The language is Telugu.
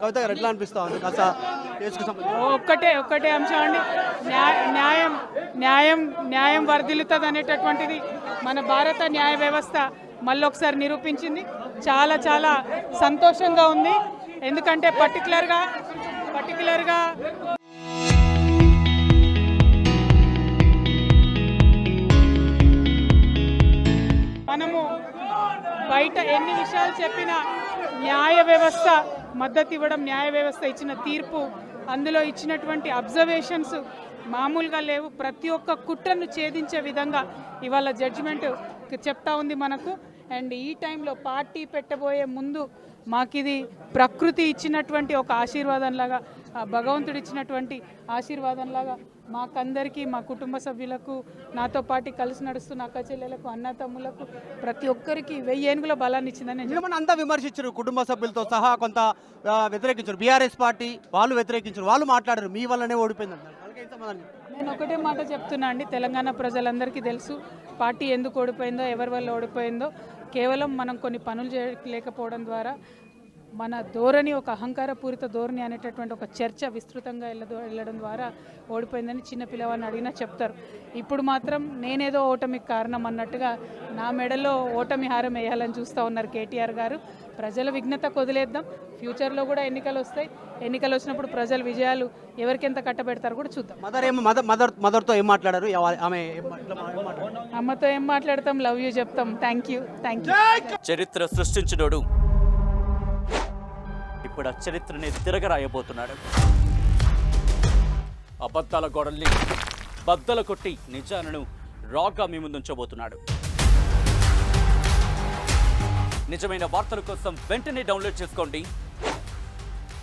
కవిత గారు ఎట్లా అనిపిస్తా ఉంది కాస్త కేసుకు సంబంధించి? ఒక్కటే అంశం అండి. న్యాయం న్యాయం న్యాయం వర్ధిల్లుతుంది అనేటటువంటిది మన భారత న్యాయ వ్యవస్థ మళ్ళొకసారి నిరూపించింది. చాలా చాలా సంతోషంగా ఉంది. ఎందుకంటే పర్టికులర్గా మనము బయట ఎన్ని విషయాలు చెప్పినా న్యాయ వ్యవస్థ మద్దతు ఇవ్వడం, న్యాయ వ్యవస్థ ఇచ్చిన తీర్పు, అందులో ఇచ్చినటువంటి అబ్జర్వేషన్స్ మామూలుగా లేవు. ప్రతి ఒక్క కుట్రను ఛేదించే విధంగా ఇవాళ జడ్జిమెంట్ చెప్తా ఉంది మనకు. అండ్ ఈ టైంలో పార్టీ పెట్టబోయే ముందు మాకిది ప్రకృతి ఇచ్చినటువంటి ఒక ఆశీర్వాదంలాగా, భగవంతుడు ఇచ్చినటువంటి ఆశీర్వాదంలాగా మాకందరికీ, మా కుటుంబ సభ్యులకు, నాతో పాటు కలిసి నడుస్తున్న అక్క చెల్లెలకు, అన్న తమ్ములకు, ప్రతి ఒక్కరికి 1000 ఏనుగుల బలాన్ని ఇచ్చిందని నేను నిన్న అంతా విమర్శించారు, కుటుంబ సభ్యులతో సహా కొంత వ్యతిరేకించారు. బీఆర్ఎస్ పార్టీ వాళ్ళు వ్యతిరేకించారు, వాళ్ళు మాట్లాడారు మీ వల్లనే ఓడిపోయింది అంటారు. వాళ్ళకి ఏం సమాధానం చెప్తారు? నేను ఒకటే మాట చెప్తున్నా అండి, తెలంగాణ ప్రజలందరికీ తెలుసు పార్టీ ఎందుకు ఓడిపోయిందో, ఎవరి వల్ల ఓడిపోయిందో. కేవలం మనం కొన్ని పనులు చేయలేకపోవడం ద్వారా, మన ధోరణి ఒక అహంకారపూరిత ధోరణి అనేటటువంటి ఒక చర్చ విస్తృతంగా వెళ్ళడం ద్వారా ఓడిపోయిందని చిన్న పిల్లవాడిని అడిగినా చెప్తారు. ఇప్పుడు మాత్రం నేనేదో ఓటమికి కారణం అన్నట్టుగా నా మెడలో ఓటమి హారం వేయాలని చూస్తూ ఉన్నారు కేటీఆర్ గారు. ప్రజల విఘ్నతకు వదిలేద్దాం. ఫ్యూచర్లో కూడా ఎన్నికలు వస్తాయి. ఎన్నికలు వచ్చినప్పుడు ప్రజల విజయాలు ఎవరికెంత కట్టబెడతారు కూడా చూద్దాం. మదర్తో ఏం మాట్లాడారు? ఆమె అమ్మతో ఏం మాట్లాడతాం? లవ్ యూ చెప్తాం. Thank you. చరిత్ర సృష్టించినోడు ఇప్పుడు ఆ చరిత్రని తిరగరాయబోతున్నాడు. అబద్ధాల గోడల్ని బద్దలు కొట్టి నిజాలను రాగా మీ ముందుంచబోతున్నాడు. నిజమైన వార్తల కోసం వెంటనే డౌన్లోడ్ చేసుకోండి